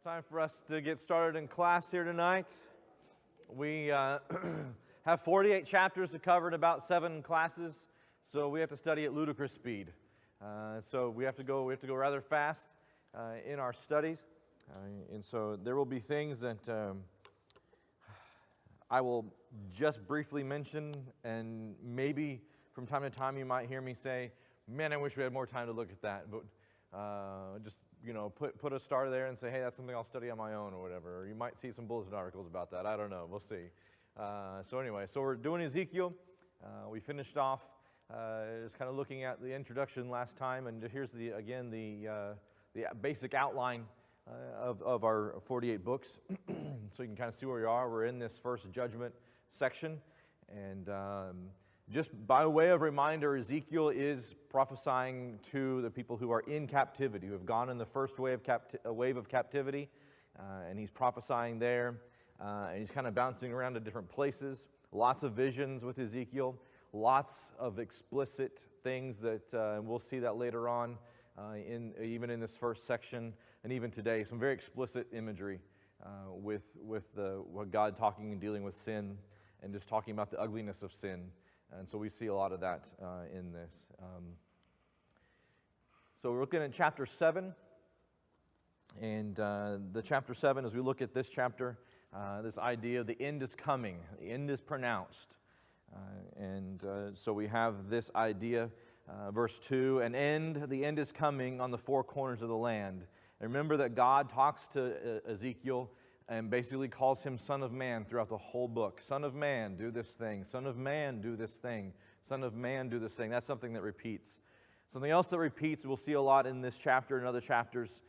Time for us to get started in class here tonight. We have 48 chapters to cover in about 7 classes, so we have to study at ludicrous speed. So we have to go rather fast in our studies, and so there will be things that I will just briefly mention, and maybe from time to time you might hear me say, "Man, I wish we had more time to look at that," but just put a star there and say, hey, that's something I'll study on my own or whatever. Or you might see some bulletin articles about that. I don't know. We'll see. So anyway, so we're doing Ezekiel. We finished off just kind of looking at the introduction last time, and here's the basic outline of our 48 books. So you can kind of see where we are. We're in this first Judgement section, and just by way of reminder, Ezekiel is prophesying to the people who are in captivity, who have gone in the first wave of captivity, and he's prophesying there, and he's kind of bouncing around to different places. Lots of visions with Ezekiel, lots of explicit things that, and we'll see that later on, even in this first section, and even today, some very explicit imagery with what God talking and dealing with sin, and just talking about the ugliness of sin. And so we see a lot of that in this. So we're looking at chapter 7. And the chapter 7, as we look at this chapter, this idea of the end is coming, the end is pronounced. So we have this idea, verse 2, the end is coming on the 4 corners of the land. And remember that God talks to Ezekiel and basically calls him Son of Man throughout the whole book. Son of man, do this thing. Son of man, do this thing. Son of man, do this thing. That's something that repeats. Something else that repeats, we'll see a lot in this chapter and other chapters,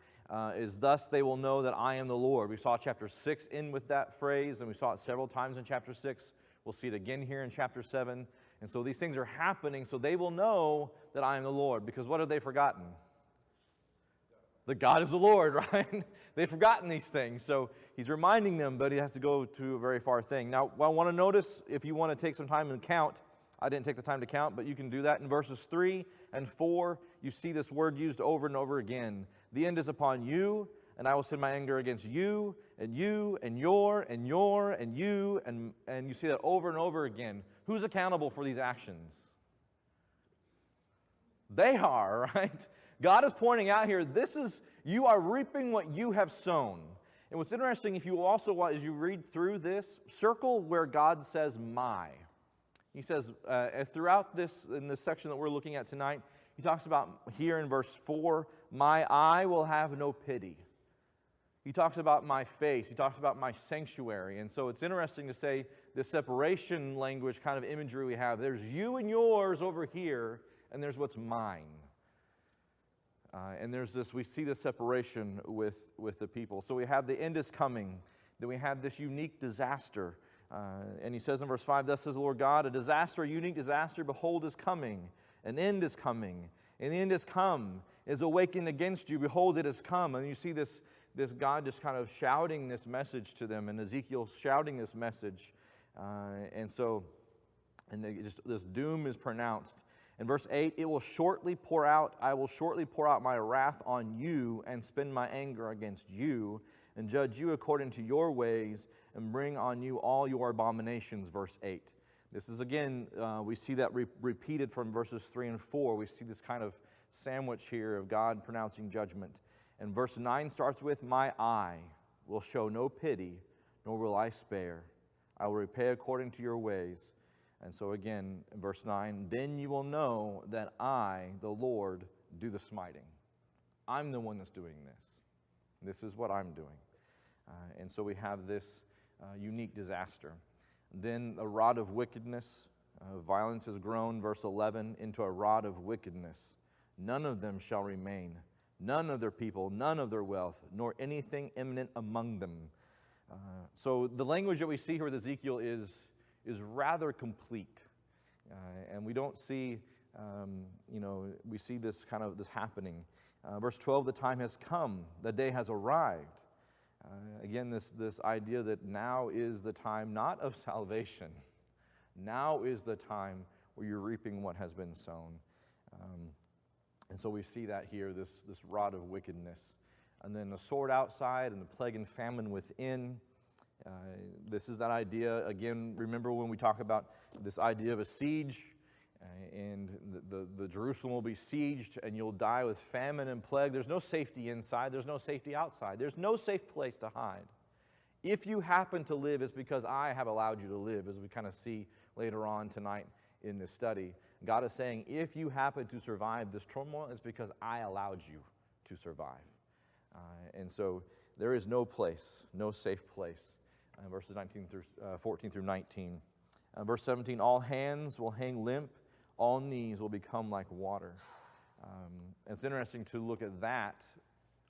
is thus they will know that I am the Lord. We saw chapter 6 end with that phrase, and we saw it several times in chapter 6. We'll see it again here in chapter 7. And so these things are happening so they will know that I am the Lord. Because what have they forgotten? That God is the Lord, right? They've forgotten these things. So he's reminding them, but he has to go to a very far thing. Now, I want to notice, if you want to take some time and count, I didn't take the time to count, but you can do that in verses 3 and 4. You see this word used over and over again. The end is upon you, and I will send my anger against you, and you, and your, and your, and you, and you see that over and over again. Who's accountable for these actions? They are, right? God is pointing out here, you are reaping what you have sown. And what's interesting, if you also, as you read through this, circle where God says, my. He says, throughout this, in this section that we're looking at tonight, he talks about here in verse 4, my eye will have no pity. He talks about my face. He talks about my sanctuary. And so it's interesting to say this separation language kind of imagery we have. There's you and yours over here, and there's what's mine. And there's this, we see this separation with the people. So we have the end is coming. Then we have this unique disaster. And he says in verse 5, thus says the Lord God, a disaster, a unique disaster, behold, is coming. An end is coming. And the end is come, is awakened against you. Behold, it has come. And you see this God just kind of shouting this message to them, and Ezekiel shouting this message. This doom is pronounced. In verse 8, I will shortly pour out my wrath on you and spend my anger against you and judge you according to your ways and bring on you all your abominations, verse 8. This is again, we see that repeated from verses 3 and 4. We see this kind of sandwich here of God pronouncing judgment. And verse 9 starts with, my eye will show no pity, nor will I spare. I will repay according to your ways. And so again, in verse 9, then you will know that I, the Lord, do the smiting. I'm the one that's doing this. This is what I'm doing. And so we have this unique disaster. Then a rod of wickedness. Violence has grown, verse 11, into a rod of wickedness. None of them shall remain. None of their people, none of their wealth, nor anything eminent among them. So the language that we see here with Ezekiel is rather complete. And we don't see, we see this kind of this happening. Verse 12, the time has come, the day has arrived. Again, this idea that now is the time not of salvation. Now is the time where you're reaping what has been sown. And so we see that here, this rod of wickedness. and then the sword outside and the plague and famine within. This is that idea, again, remember when we talk about this idea of a siege, and the Jerusalem will be sieged, and you'll die with famine and plague. There's no safety inside. There's no safety outside. There's no safe place to hide. If you happen to live, it's because I have allowed you to live, as we kind of see later on tonight in this study. God is saying, if you happen to survive this turmoil, it's because I allowed you to survive. And so there is no place, no safe place. Verses 14 through 19. Verse 17, all hands will hang limp, all knees will become like water. It's interesting to look at that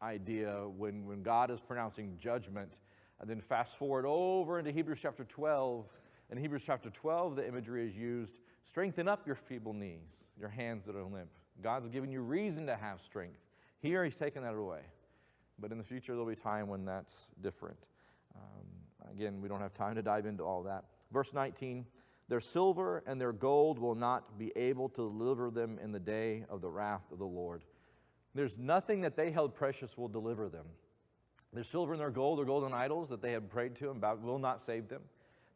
idea when God is pronouncing judgment, and then fast forward over into Hebrews chapter 12. In Hebrews chapter 12, the imagery is used, strengthen up your feeble knees, your hands that are limp. God's given you reason to have strength. Here, he's taken that away. But in the future, there'll be time when that's different. Again, we don't have time to dive into all that. Verse 19, their silver and their gold will not be able to deliver them in the day of the wrath of the Lord. There's nothing that they held precious will deliver them. Their silver and their golden idols that they had prayed to about will not save them.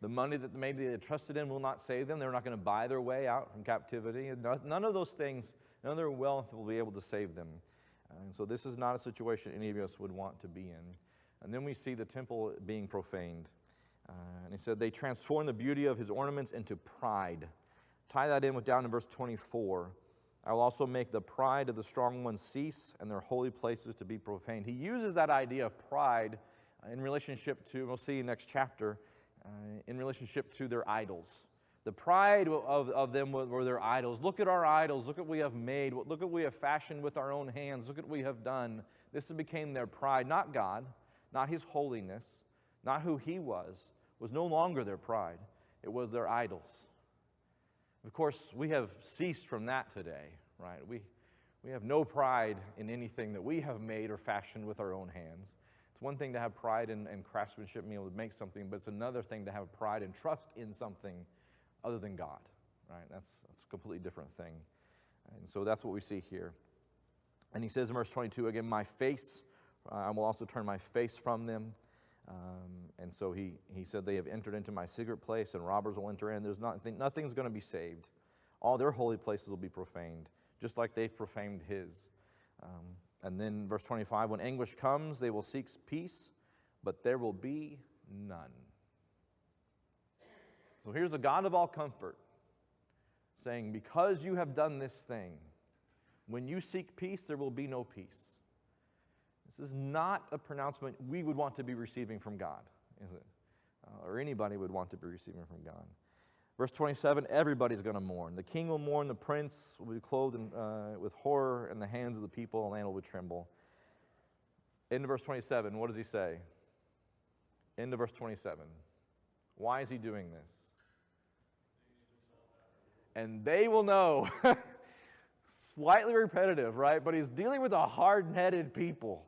The money that maybe they had trusted in will not save them. They're not going to buy their way out from captivity. None of those things, none of their wealth will be able to save them. And so this is not a situation any of us would want to be in. And then we see the temple being profaned. And he said, they transform the beauty of his ornaments into pride. Tie that in down in verse 24. I will also make the pride of the strong ones cease, and their holy places to be profaned. He uses that idea of pride in relationship to, we'll see in next chapter, in relationship to their idols. The pride of them were their idols. Look at our idols. Look at what we have made. Look at what we have fashioned with our own hands. Look at what we have done. This became their pride, not God. Not his holiness, not who he was no longer their pride. It was their idols. Of course, we have ceased from that today, right? We have no pride in anything that we have made or fashioned with our own hands. It's one thing to have pride in craftsmanship, being able to make something, but it's another thing to have pride and trust in something other than God, right? That's a completely different thing. And so that's what we see here. And he says in verse 22, again, my face, I will also turn my face from them. And so he said, they have entered into my secret place, and robbers will enter in. Nothing's going to be saved. All their holy places will be profaned, just like they've profaned his. And then verse 25, when anguish comes, they will seek peace, but there will be none. So here's the God of all comfort saying, because you have done this thing, when you seek peace, there will be no peace. This is not a pronouncement we would want to be receiving from God, is it? Or anybody would want to be receiving from God. Verse 27, everybody's going to mourn. The king will mourn, the prince will be clothed with horror, and the hands of the people, and land will tremble. Into verse 27, what does he say? Into verse 27. Why is he doing this? And they will know. Slightly repetitive, right? But he's dealing with a hard-headed people.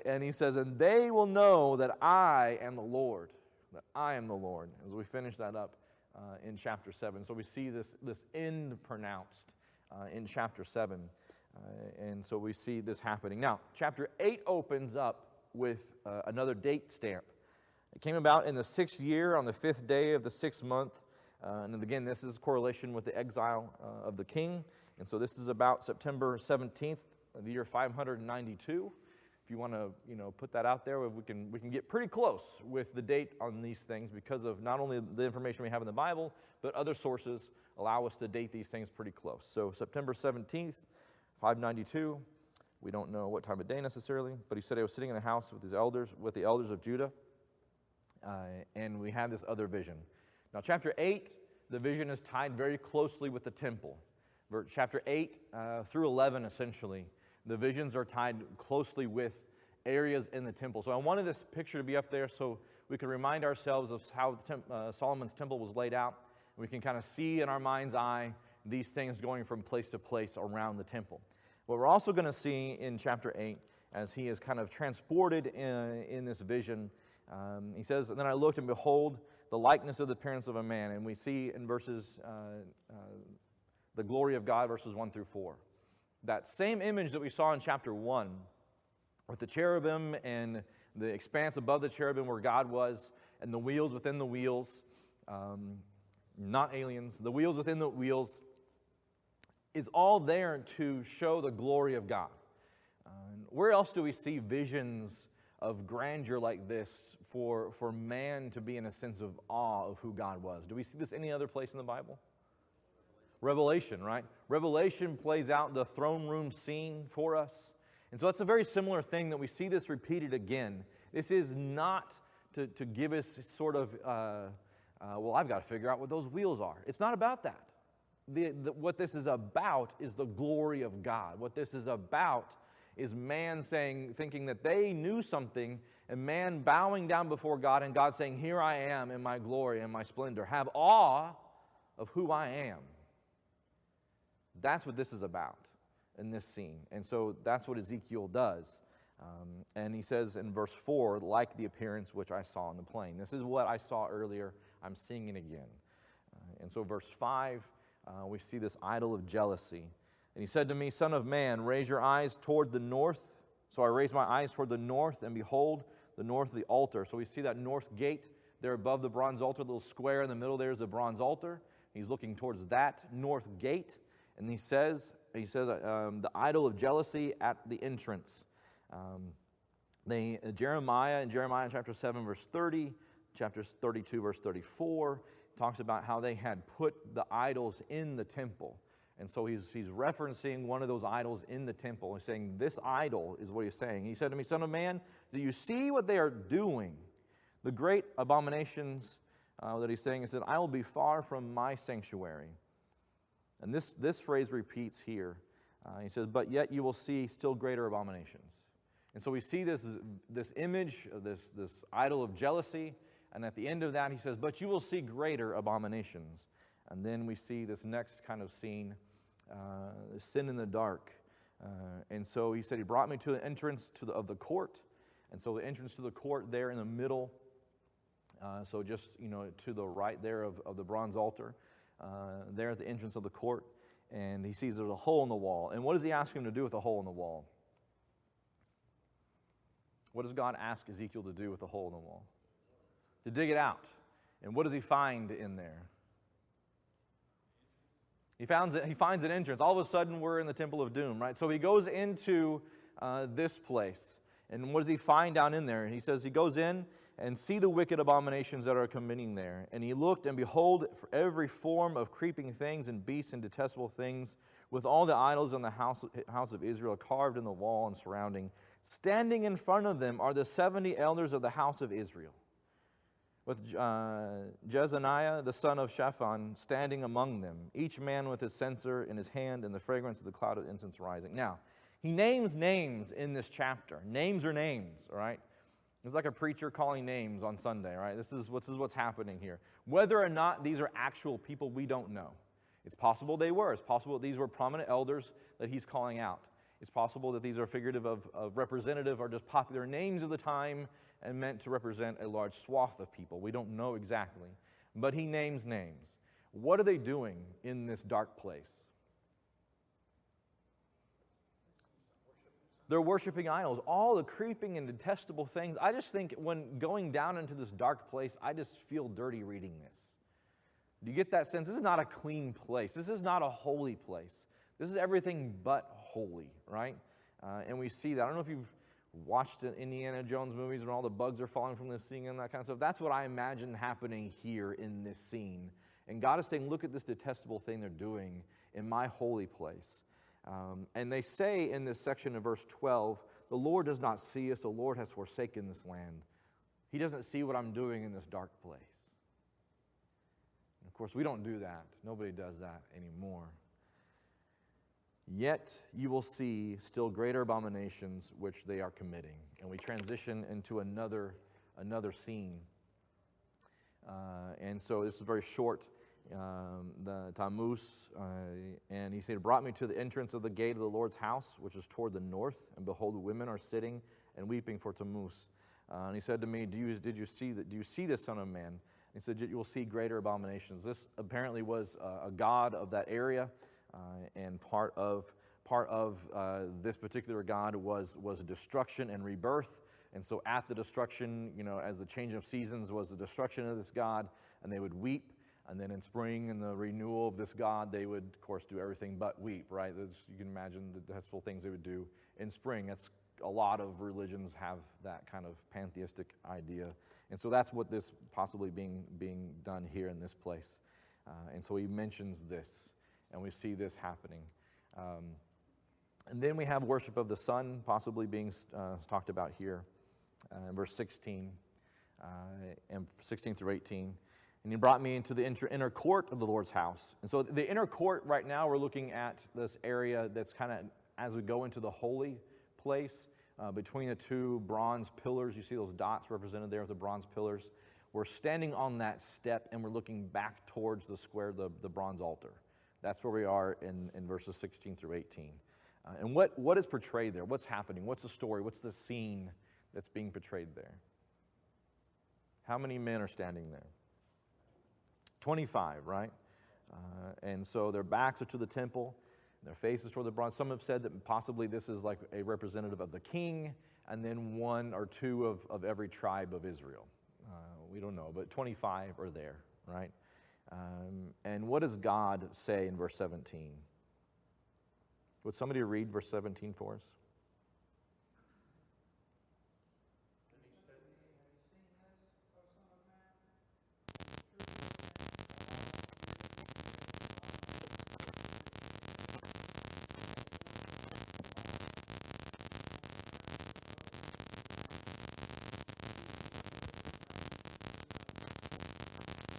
And he says, and they will know that I am the Lord. That I am the Lord. As we finish that up in chapter 7. So we see this end pronounced in chapter 7. And so we see this happening. Now, chapter 8 opens up with another date stamp. It came about in the 6th year on the 5th day of the 6th month. And again, this is correlation with the exile of the king. And so this is about September 17th of the year 592. If you want to, put that out there, we can get pretty close with the date on these things because of not only the information we have in the Bible, but other sources allow us to date these things pretty close. So September 17th, 592. We don't know what time of day necessarily, but he said he was sitting in the house with the elders of Judah, and we have this other vision. Now, chapter 8, the vision is tied very closely with the temple. Chapter 8 through 11, essentially, the visions are tied closely with areas in the temple. So I wanted this picture to be up there so we can remind ourselves of how Solomon's temple was laid out. We can kind of see in our mind's eye these things going from place to place around the temple. What we're also going to see in chapter 8, as he is kind of transported in this vision, he says, and then I looked, and behold, the likeness of the appearance of a man. And we see in verses, the glory of God, verses 1 through 4. That same image that we saw in chapter 1, with the cherubim and the expanse above the cherubim where God was, and the wheels within the wheels, not aliens, the wheels within the wheels, is all there to show the glory of God. Where else do we see visions of grandeur like this for man to be in a sense of awe of who God was? Do we see this any other place in the Bible? Revelation, right? Revelation plays out the throne room scene for us. And so that's a very similar thing that we see this repeated again. This is not to give us sort of, well, I've got to figure out what those wheels are. It's not about that. What this is about is the glory of God. What this is about is man thinking that they knew something, and man bowing down before God, and God saying, here I am in my glory and my splendor. Have awe of who I am. That's what this is about in this scene. And so that's what Ezekiel does. And he says in verse 4, like the appearance which I saw in the plain. This is what I saw earlier. I'm seeing it again. And so verse 5, we see this idol of jealousy. And he said to me, Son of man, raise your eyes toward the north. So I raised my eyes toward the north, and behold, the north of the altar. So we see that north gate there above the bronze altar, the little square in the middle there is the bronze altar. He's looking towards that north gate. And he says, the idol of jealousy at the entrance. Jeremiah chapter 7, verse 30, chapter 32, verse 34, talks about how they had put the idols in the temple. And so he's referencing one of those idols in the temple. He's saying, this idol is what he's saying. He said to me, Son of man, do you see what they are doing? The great abominations that he's saying, he said, I will be far from my sanctuary. And this phrase repeats here. He says, but yet you will see still greater abominations. And so we see this image of this idol of jealousy. And at the end of that, he says, but you will see greater abominations. And then we see this next kind of scene, sin in the dark. And so he said, he brought me to the entrance of the court. And so the entrance to the court there in the middle, so just, to the right there of the bronze altar, there at the entrance of the court. And he sees there's a hole in the wall. And what does he ask him to do with the hole in the wall? What does God ask Ezekiel to do with the hole in the wall? To dig it out. And what does he find in there? He finds an entrance. All of a sudden, we're in the Temple of Doom, right? So he goes into this place. And what does he find down in there? And he says he goes in and see the wicked abominations that are committing there. And he looked, and behold, for every form of creeping things and beasts and detestable things, with all the idols in the house of Israel carved in the wall and surrounding. Standing in front of them are the 70 elders of the house of Israel, with Jezaniah the son of Shaphan standing among them, each man with his censer in his hand and the fragrance of the cloud of incense rising. Now, he names names in this chapter. Names are names, all right? It's like a preacher calling names on Sunday, right? This is what's happening here. Whether or not these are actual people, we don't know. It's possible they were. It's possible that these were prominent elders that he's calling out. It's possible that these are figurative of representative or just popular names of the time and meant to represent a large swath of people. We don't know exactly. But he names names. What are they doing in this dark place? They're worshiping idols. All the creeping and detestable things. I just think when going down into this dark place, I just feel dirty reading this. Do you get that sense? This is not a clean place. This is not a holy place. This is everything but holy, right? And we see that. I don't know if you've watched the Indiana Jones movies when all the bugs are falling from the ceiling and that kind of stuff. That's what I imagine happening here in this scene. And God is saying, look at this detestable thing they're doing in my holy place. And they say in this section of verse 12, the Lord does not see us. The Lord has forsaken this land. He doesn't see what I'm doing in this dark place. And of course, we don't do that. Nobody does that anymore. Yet you will see still greater abominations which they are committing. And we transition into another scene. And so this is very short. The Tammuz, and he said, brought me to the entrance of the gate of the Lord's house, which is toward the north, and behold, the women are sitting and weeping for Tammuz. And he said to me, do you see this, son of man? He said, you will see greater abominations. This apparently was a god of that area, and part of part of this particular god was destruction and rebirth. And so at the destruction, as the change of seasons was the destruction of this god, and they would weep. And then in spring, in the renewal of this god, they would, of course, do everything but weep, right? You can imagine the full things they would do in spring. That's a lot of religions have that kind of pantheistic idea. And so that's what this possibly being done here in this place. And so he mentions this, and we see this happening. And then we have worship of the sun possibly being talked about here in verse 16, and 16 through 18. And he brought me into the inner court of the Lord's house. And so the inner court right now, we're looking at this area that's kind of, as we go into the holy place, between the two bronze pillars. You see those dots represented there with the bronze pillars. We're standing on that step, and we're looking back towards the square, the bronze altar. That's where we are in verses 16 through 18. And what is portrayed there? What's happening? What's the story? What's the scene that's being portrayed there? How many men are standing there? 25, right? And so their backs are to the temple, their faces toward the bronze. Some have said that possibly this is like a representative of the king, and then one or two of every tribe of Israel. We don't know, but 25 are there, right? And what does God say in verse 17? Would somebody read verse 17 for us?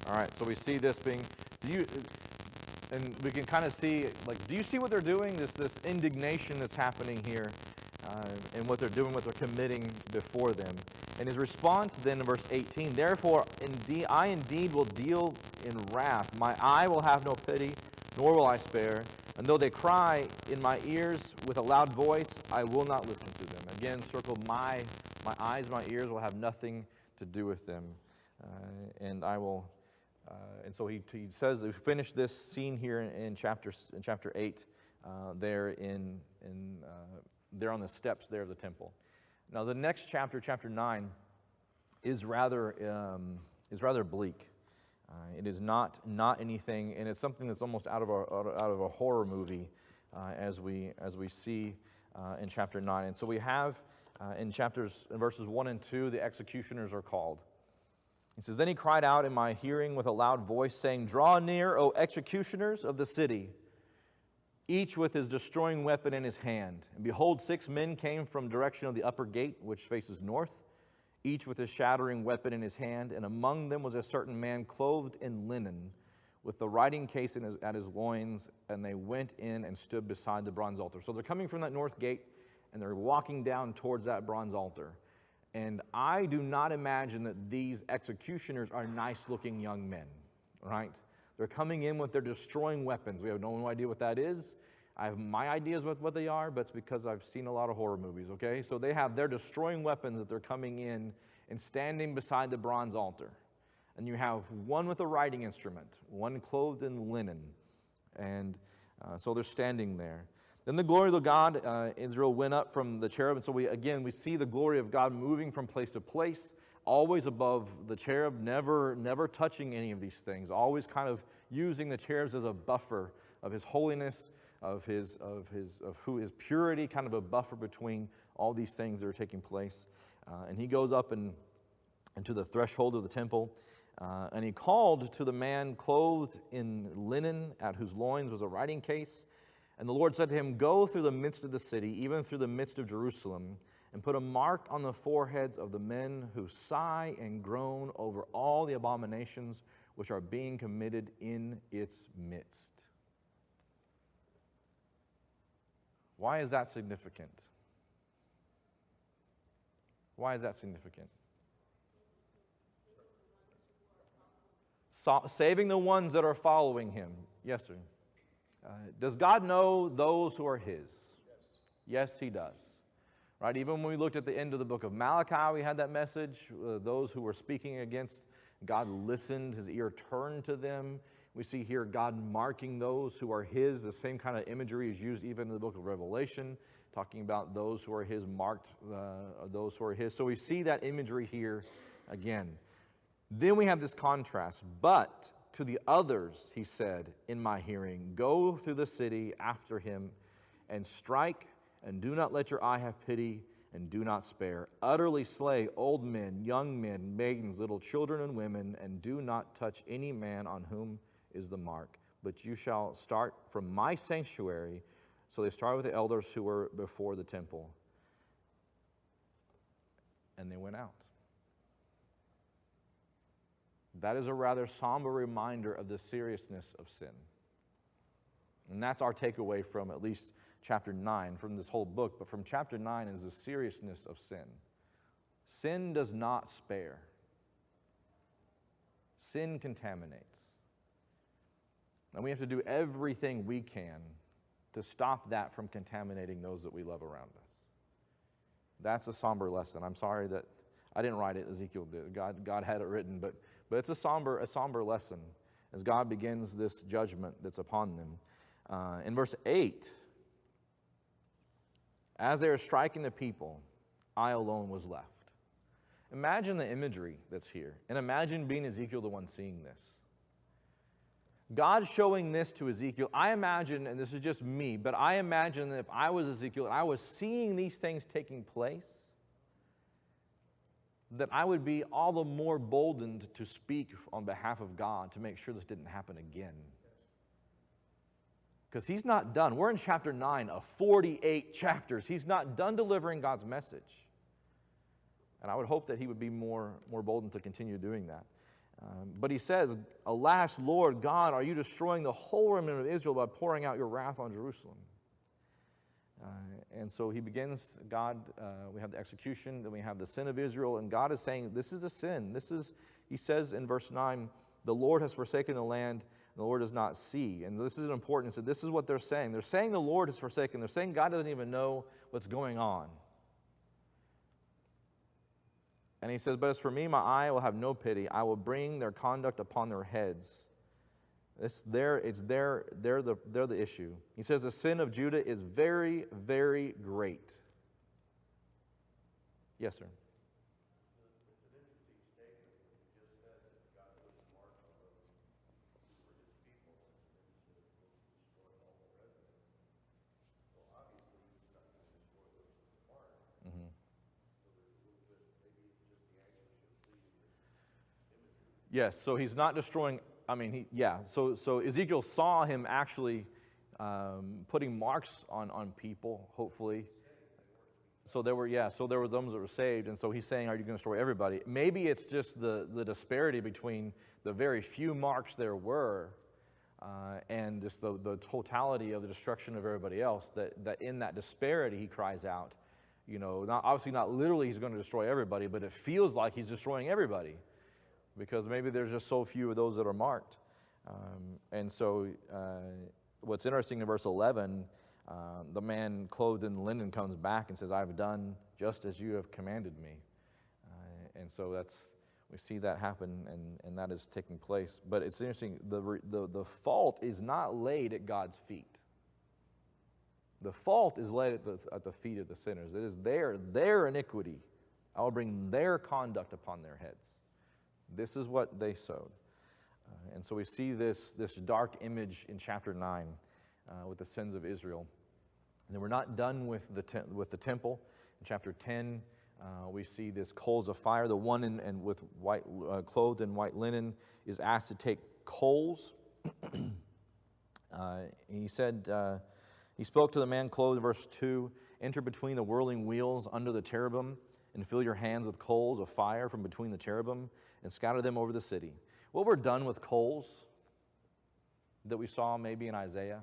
All right, so we see this being, and we can kind of see, do you see what they're doing? This indignation that's happening here, and what they're doing, what they're committing before them. And his response then in verse 18, therefore, I indeed will deal in wrath. My eye will have no pity, nor will I spare. And though they cry in my ears with a loud voice, I will not listen to them. Again, circle my eyes, my ears will have nothing to do with them. And I will... and so he says, we finish this scene here in chapter 8, there there on the steps there of the temple. Now the next chapter, chapter 9, is rather bleak. It is not anything, and it's something that's almost out of a horror movie, as we see in chapter 9. And so we have in verses 1 and 2, the executioners are called. He says, then he cried out in my hearing with a loud voice, saying, draw near, O executioners of the city, each with his destroying weapon in his hand. And behold, 6 men came from direction of the upper gate, which faces north, each with his shattering weapon in his hand. And among them was a certain man clothed in linen, with the writing case at his loins, and they went in and stood beside the bronze altar. So they're coming from that north gate, and they're walking down towards that bronze altar. And I do not imagine that these executioners are nice-looking young men, right? They're coming in with their destroying weapons. We have no idea what that is. I have my ideas with what they are, but it's because I've seen a lot of horror movies, okay? So they have their destroying weapons that they're coming in and standing beside the bronze altar. And you have one with a writing instrument, one clothed in linen. And so they're standing there. Then the glory of God, Israel went up from the cherub. And so we see the glory of God moving from place to place, always above the cherub, never touching any of these things, always kind of using the cherubs as a buffer of his holiness, of his purity, kind of a buffer between all these things that are taking place. And he goes up into the threshold of the temple, and he called to the man clothed in linen, at whose loins was a writing case. And the Lord said to him, go through the midst of the city, even through the midst of Jerusalem, and put a mark on the foreheads of the men who sigh and groan over all the abominations which are being committed in its midst. Why is that significant? Why is that significant? Saving the ones that are following him. Yes, sir. Does God know those who are his? Yes, he does. Right? Even when we looked at the end of the book of Malachi, we had that message. Those who were speaking against God listened, his ear turned to them. We see here God marking those who are His. The same kind of imagery is used even in the book of Revelation, talking about those who are His, marked those who are His. So we see that imagery here again. Then we have this contrast. But to the others, He said in my hearing, go through the city after him and strike, and do not let your eye have pity, and do not spare. Utterly slay old men, young men, maidens, little children, and women, and do not touch any man on whom is the mark. But you shall start from my sanctuary. So they started with the elders who were before the temple. And they went out. That is a rather somber reminder of the seriousness of sin. And that's our takeaway from at least chapter 9, from this whole book. But from chapter 9 is the seriousness of sin. Sin does not spare. Sin contaminates. And we have to do everything we can to stop that from contaminating those that we love around us. That's a somber lesson. I'm sorry that I didn't write it, Ezekiel did. God had it written, but it's a somber lesson as God begins this judgment that's upon them. In verse 8, as they are striking the people, I alone was left. Imagine the imagery that's here, and imagine being Ezekiel, the one seeing this. God showing this to Ezekiel, I imagine, and this is just me, but I imagine that if I was Ezekiel and I was seeing these things taking place, that I would be all the more boldened to speak on behalf of God to make sure this didn't happen again. Because He's not done. We're in chapter 9 of 48 chapters. He's not done delivering God's message. And I would hope that He would be more boldened to continue doing that. But He says, alas, Lord God, are you destroying the whole remnant of Israel by pouring out your wrath on Jerusalem? And so He begins, we have the execution, then we have the sin of Israel, and God is saying, this is a sin. He says in verse 9, the Lord has forsaken the land, and the Lord does not see. And this is important. So this is what they're saying. They're saying the Lord has forsaken. They're saying God doesn't even know what's going on. And He says, but as for me, my eye will have no pity. I will bring their conduct upon their heads. They're the issue. He says the sin of Judah is very, very great. Yes, sir. It's an interesting statement when you just said that God was marked on those who were His people, and then He says He'll destroy all the residents. Well, obviously He's not going to destroy those with the mark. Mm-hmm. So there's a little bit, maybe it's just the angle you'll see in this imagery. Yes, so He's not destroying. So Ezekiel saw Him actually putting marks on people, hopefully. So there were those that were saved, and so He's saying, are you going to destroy everybody? Maybe it's just the disparity between the very few marks there were and just the totality of the destruction of everybody else, that in that disparity He cries out, obviously not literally He's going to destroy everybody, but it feels like He's destroying everybody. Because maybe there's just so few of those that are marked. And so what's interesting in verse 11, the man clothed in linen comes back and says, I have done just as you have commanded me. And so we see that happen, and that is taking place. But it's interesting, the fault is not laid at God's feet. The fault is laid at the feet of the sinners. It is their iniquity. I will bring their conduct upon their heads. This is what they sowed. And so we see this dark image in chapter 9 with the sins of Israel. And then we're not done with the temple. In chapter 10, we see this coals of fire. The one and with white clothed in white linen is asked to take coals. He said, he spoke to the man clothed, in verse 2, enter between the whirling wheels under the cherubim and fill your hands with coals of fire from between the cherubim and scatter them over the city. What were done with coals that we saw maybe in Isaiah?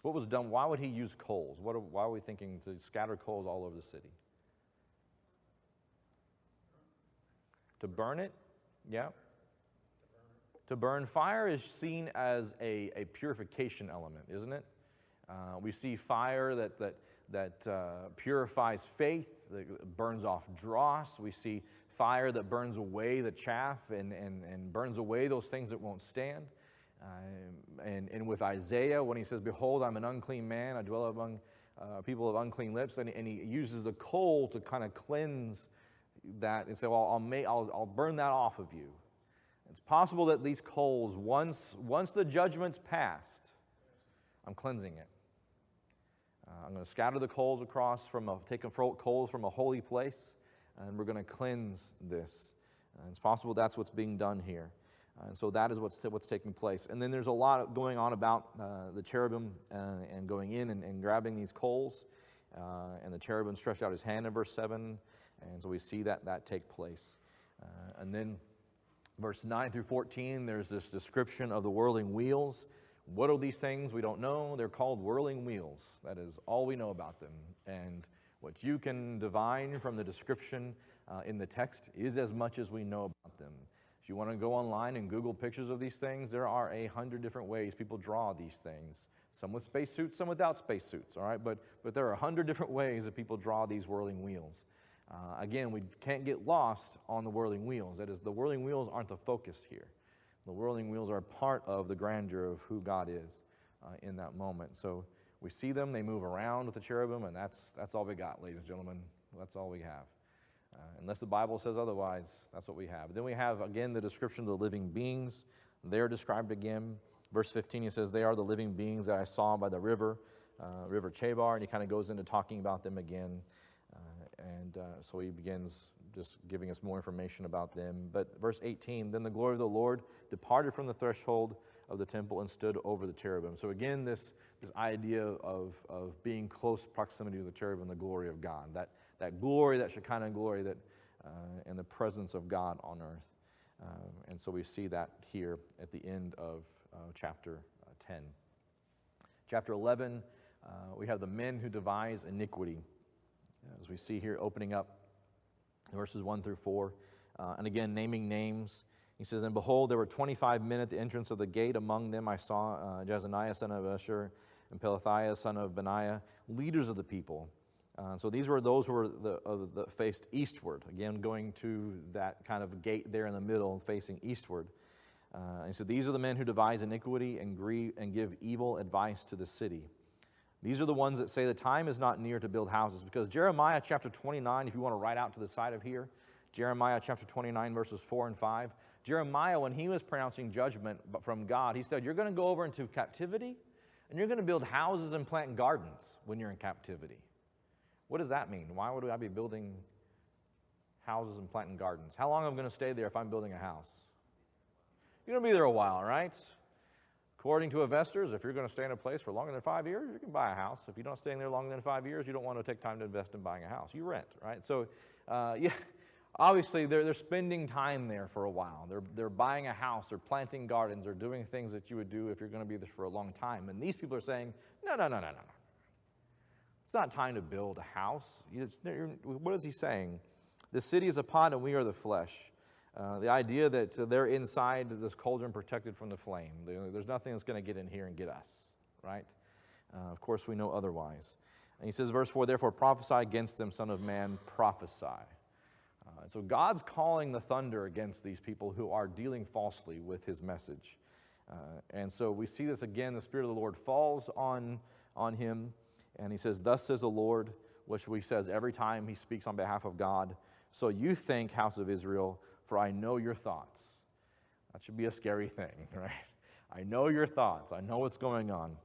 What was done? Why would He use coals? Why are we thinking to scatter coals all over the city? To burn it? Yeah. To burn. Fire is seen as a purification element, isn't it? We see fire that purifies faith, that burns off dross. We see fire that burns away the chaff and burns away those things that won't stand. And with Isaiah, when he says, behold, I'm an unclean man, I dwell among people of unclean lips, and he uses the coal to kind of cleanse that and say, well, I'll burn that off of you. It's possible that these coals, once the judgment's passed, I'm cleansing it. I'm going to scatter the coals across take coals from a holy place, and we're going to cleanse this. It's possible that's what's being done here. And so that is what's taking place. And then there's a lot going on about the cherubim and going in and grabbing these coals. And the cherubim stretched out his hand in verse 7. And so we see that take place. And then verse 9 through 14, there's this description of the whirling wheels. What are these things? We don't know. They're called whirling wheels. That is all we know about them. And what you can divine from the description in the text is as much as we know about them. If you want to go online and Google pictures of these things, there are 100 different ways people draw these things. Some with spacesuits, some without spacesuits, all right? But there are 100 different ways that people draw these whirling wheels. Again, we can't get lost on the whirling wheels. That is, the whirling wheels aren't the focus here. The whirling wheels are part of the grandeur of who God is in that moment. So we see them, they move around with the cherubim, and that's all we got, ladies and gentlemen. That's all we have. Unless the Bible says otherwise, that's what we have. Then we have, again, the description of the living beings. They're described again. Verse 15, he says, they are the living beings that I saw by the river Chebar, and he kind of goes into talking about them again. So he begins just giving us more information about them. But verse 18, then the glory of the Lord departed from the threshold of the temple and stood over the cherubim. So again, this idea of being close proximity to the cherubim, the glory of God, that glory, that Shekinah glory, and the presence of God on earth. And so we see that here at the end of chapter 10. Chapter 11, we have the men who devise iniquity. As we see here, opening up verses 1 through 4, and again, naming names. He says, and behold, there were 25 men at the entrance of the gate. Among them I saw Jezaniah, son of Ashur, and Pelathiah, son of Benaiah, leaders of the people. So these were those who were that faced eastward, again, going to that kind of gate there in the middle, facing eastward. And so these are the men who devise iniquity and give evil advice to the city. These are the ones that say the time is not near to build houses. Because Jeremiah chapter 29, if you want to write out to the side of here, Jeremiah chapter 29, verses 4 and 5. Jeremiah, when he was pronouncing judgment from God, he said, you're going to go over into captivity, and you're going to build houses and plant gardens when you're in captivity. What does that mean? Why would I be building houses and planting gardens? How long am I going to stay there if I'm building a house? You're going to be there a while, right? According to investors, if you're going to stay in a place for longer than 5 years, you can buy a house. If you're not staying there longer than 5 years, you don't want to take time to invest in buying a house. You rent, right? So, obviously, they're spending time there for a while. They're buying a house, they're planting gardens, they're doing things that you would do if you're going to be there for a long time. And these people are saying, no. It's not time to build a house. What is he saying? The city is a pot and we are the flesh. The idea that they're inside this cauldron protected from the flame. There's nothing that's going to get in here and get us, right? Of course, we know otherwise. And he says, verse 4, therefore prophesy against them, son of man, prophesy. So God's calling the thunder against these people who are dealing falsely with his message. And so we see this again, the Spirit of the Lord falls on him, and he says, thus says the Lord, which he says every time he speaks on behalf of God. So you think, house of Israel, for I know your thoughts. That should be a scary thing, right? I know your thoughts. I know what's going on.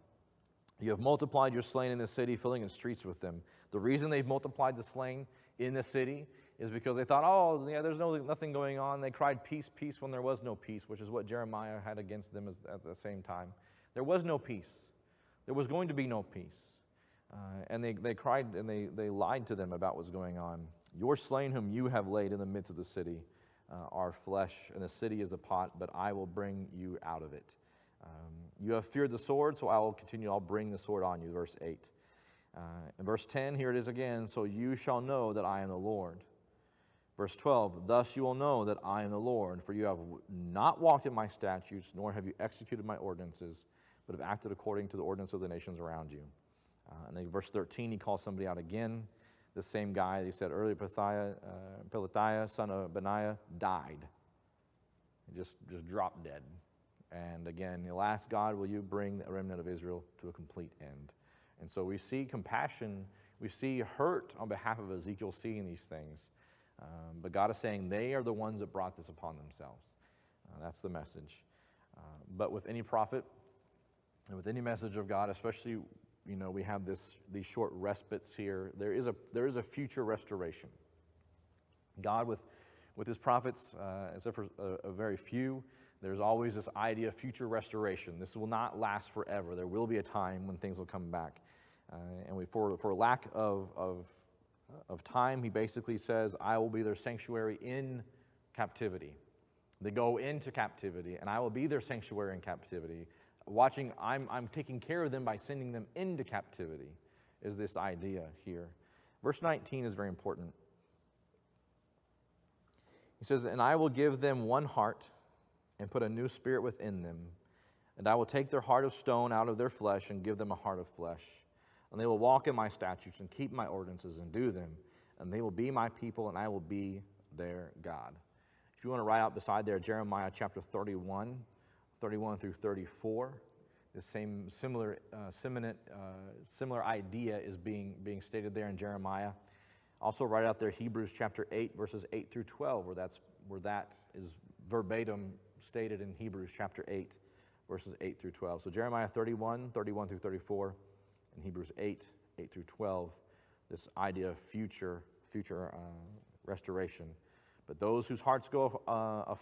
You have multiplied your slain in the city, filling its streets with them. The reason they've multiplied the slain in the city is because they thought, oh, yeah, there's nothing going on. They cried peace, peace when there was no peace, which is what Jeremiah had against them at the same time. There was no peace. There was going to be no peace. And they cried and they lied to them about what's going on. Your slain whom you have laid in the midst of the city are flesh, and the city is a pot, but I will bring you out of it. You have feared the sword, so I will continue. I'll bring the sword on you. Verse 8. In verse 10, here it is again. So you shall know that I am the Lord. Verse 12, thus you will know that I am the Lord, for you have not walked in my statutes, nor have you executed my ordinances, but have acted according to the ordinance of the nations around you. And then verse 13, he calls somebody out again. the same guy he said earlier, Pelatiah, son of Benaiah, died. He just dropped dead. And again, he'll ask God, will you bring the remnant of Israel to a complete end? And so we see compassion, we see hurt on behalf of Ezekiel seeing these things. But God is saying they are the ones that brought this upon themselves. That's the message. But with any prophet and with any message of God, especially, we have these short respites here. There is a future restoration. God, with his prophets, except for a very few, there's always this idea of future restoration. This will not last forever. There will be a time when things will come back. And for lack of time, he basically says, I will be their sanctuary in captivity. They go into captivity, and I will be their sanctuary in captivity. I'm taking care of them by sending them into captivity, is this idea here. Verse 19 is very important. He says, and I will give them one heart and put a new spirit within them, and I will take their heart of stone out of their flesh and give them a heart of flesh. And they will walk in my statutes and keep my ordinances and do them, and they will be my people, and I will be their God. If you want to write out beside there, Jeremiah chapter 31 through 34, the same similar idea is being stated there in Jeremiah. Also write out there Hebrews chapter 8, verses 8 through 12, where that is verbatim stated in Hebrews chapter 8, verses 8 through 12. So Jeremiah 31 through 34, and Hebrews 8 through 12, this idea of future restoration. But those whose hearts go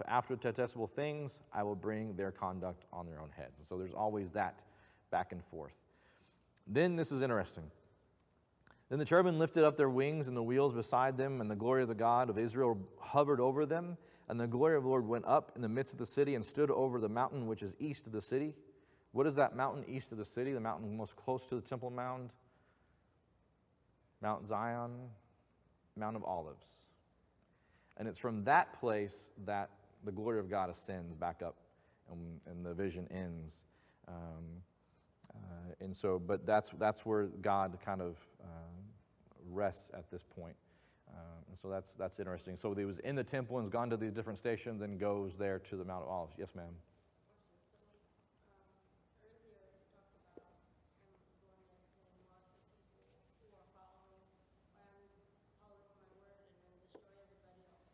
after detestable things, I will bring their conduct on their own heads. And so there's always that back and forth. Then this is interesting. Then the cherubim lifted up their wings and the wheels beside them, and the glory of the God of Israel hovered over them. And the glory of the Lord went up in the midst of the city and stood over the mountain which is east of the city. What is that mountain east of the city? The mountain most close to the Temple Mount? Mount Zion, Mount of Olives. And it's from that place that the glory of God ascends back up, and the vision ends. But that's where God kind of rests at this point. And so that's interesting. So he was in the temple and has gone to these different stations, then goes there to the Mount of Olives. Yes, ma'am.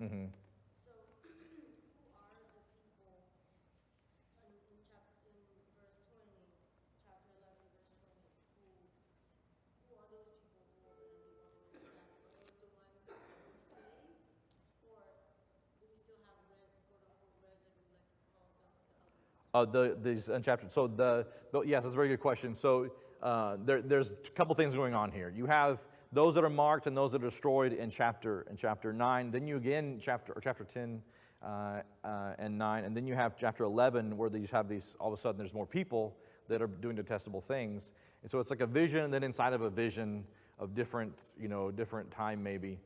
Mm-hmm. So, who are the people in verse 20, chapter 11, verse 20, who are those people who are going to be going into that? Are those the ones that are saved, or do we still have quote-unquote residue, like all the other? These unchaptered. So yes, that's a very good question. So there's a couple things going on here. You have those that are marked and those that are destroyed in chapter 9. Then you again chapter 10 and 9, and then you have chapter 11 where you have these. All of a sudden, there's more people that are doing detestable things, and so it's like a vision, and then inside of a vision of different time maybe.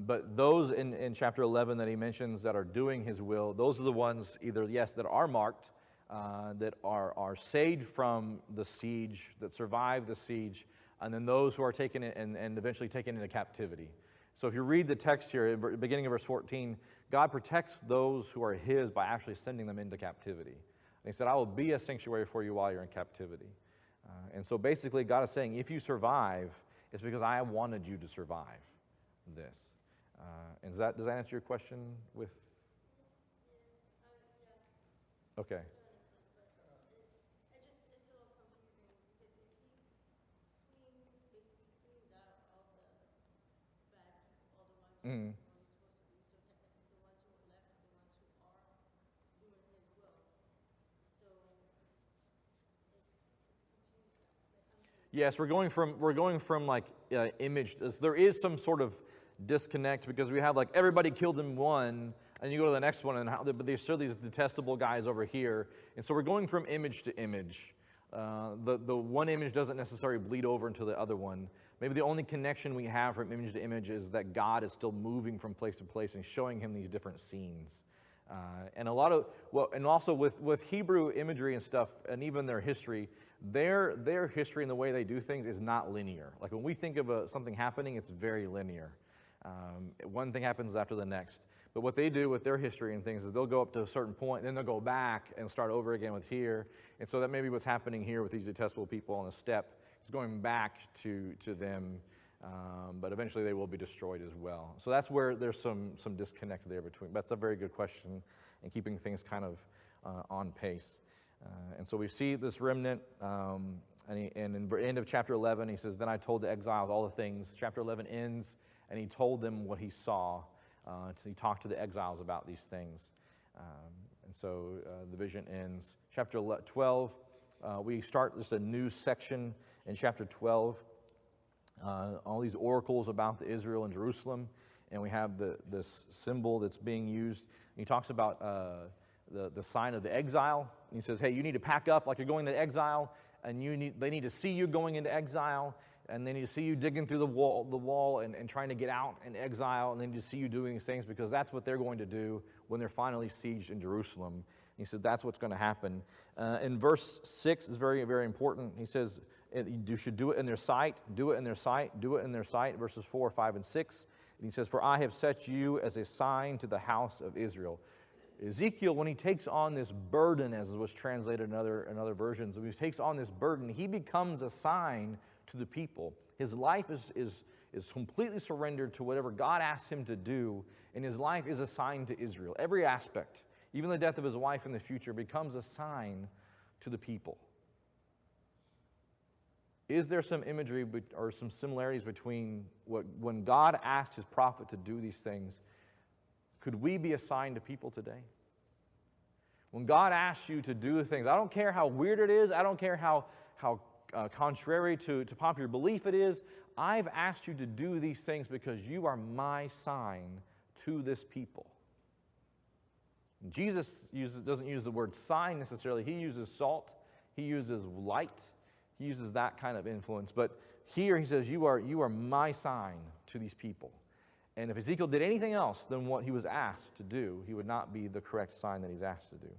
But those in chapter 11 that he mentions that are doing his will, those are the ones either that are marked, that are saved from the siege, that survive the siege. And then those who are taken and eventually taken into captivity. So if you read the text here, beginning of verse 14, God protects those who are his by actually sending them into captivity. And he said, I will be a sanctuary for you while you're in captivity. And so basically God is saying, if you survive, it's because I wanted you to survive this. And does that answer your question with? Okay. Mm. Yes, we're going from like image. There is some sort of disconnect because we have like everybody killed in one, and you go to the next one, but there's still these detestable guys over here, and so we're going from image to image. The one image doesn't necessarily bleed over into the other one. Maybe the only connection we have from image to image is that God is still moving from place to place and showing him these different scenes. And also with Hebrew imagery and stuff, and even their history, their history and the way they do things is not linear. Like when we think of something happening, it's very linear. One thing happens after the next. But what they do with their history and things is they'll go up to a certain point, then they'll go back and start over again with here. And so that may be what's happening here with these detestable people on the step. It's going back to them, but eventually they will be destroyed as well. So that's where there's some disconnect there between. That's a very good question, and keeping things kind of on pace. And so we see this remnant, and in the end of chapter 11, he says, "Then I told the exiles all the things." Chapter 11 ends, and he told them what he saw. He talked to the exiles about these things. And so the vision ends. Chapter 12, we start just a new section in chapter 12. All these oracles about Israel and Jerusalem, and we have this symbol that's being used. And he talks about the sign of the exile. And he says, hey, you need to pack up like you're going to exile, and they need to see you going into exile, and they need to see you digging through the wall and trying to get out in exile, and they need to see you doing these things because that's what they're going to do when they're finally sieged in Jerusalem. And he says that's what's going to happen. In verse 6 is very, very important. He says you should do it in their sight, do it in their sight, do it in their sight, verses 4, 5, and 6. And he says, for I have set you as a sign to the house of Israel. Ezekiel, when he takes on this burden, as was translated in other versions, when he takes on this burden, he becomes a sign to the people. His life is completely surrendered to whatever God asks him to do, and his life is a sign to Israel. Every aspect, even the death of his wife in the future, becomes a sign to the people. Is there some imagery or some similarities between when God asked his prophet to do these things? Could we be a sign to people today? When God asks you to do things, I don't care how weird it is, I don't care how contrary to popular belief it is, I've asked you to do these things because you are my sign to this people. Jesus doesn't use the word sign necessarily. He uses salt, he uses light, he uses that kind of influence. But here he says, you are my sign to these people. And if Ezekiel did anything else than what he was asked to do, he would not be the correct sign that he's asked to do.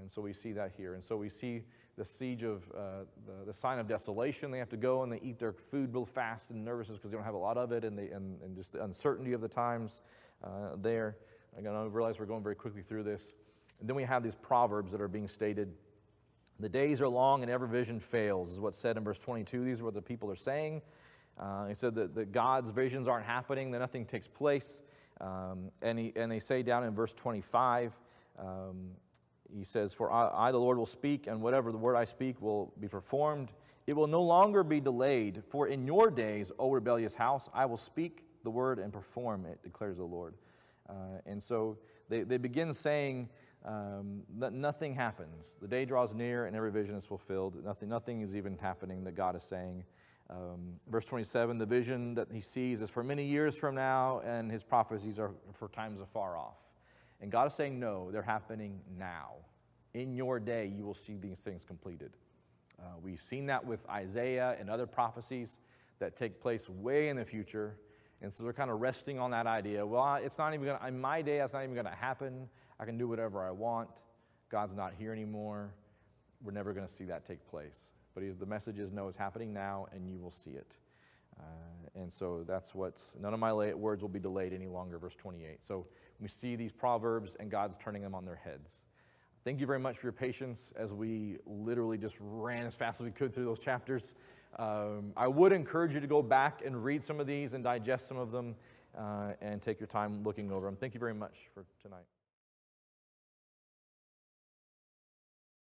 And so we see that here. And so we see the siege of the sign of desolation. They have to go and they eat their food real fast and nervous because they don't have a lot of it, and just the uncertainty of the times there. Again, I realize we're going very quickly through this. And then we have these proverbs that are being stated. The days are long and every vision fails, is what's said in verse 22. These are what the people are saying. He said that God's visions aren't happening, that nothing takes place. And they say down in verse 25, he says, for I, the Lord, will speak, and whatever the word I speak will be performed. It will no longer be delayed, for in your days, O rebellious house, I will speak the word and perform it, declares the Lord. And so they begin saying that nothing happens. The day draws near and every vision is fulfilled. Nothing is even happening that God is saying. Verse 27, the vision that he sees is for many years from now, and his prophecies are for times afar off. And God is saying, no, they're happening now. In your day, you will see these things completed. We've seen that with Isaiah and other prophecies that take place way in the future. And so they're kind of resting on that idea. Well, it's not even going to, in my day, it's not even going to happen. I can do whatever I want. God's not here anymore. We're never going to see that take place. But the message is, no, it's happening now, and you will see it. And so that's none of my words will be delayed any longer, verse 28. So we see these proverbs, and God's turning them on their heads. Thank you very much for your patience as we literally just ran as fast as we could through those chapters. I would encourage you to go back and read some of these and digest some of them and take your time looking over them. Thank you very much for tonight.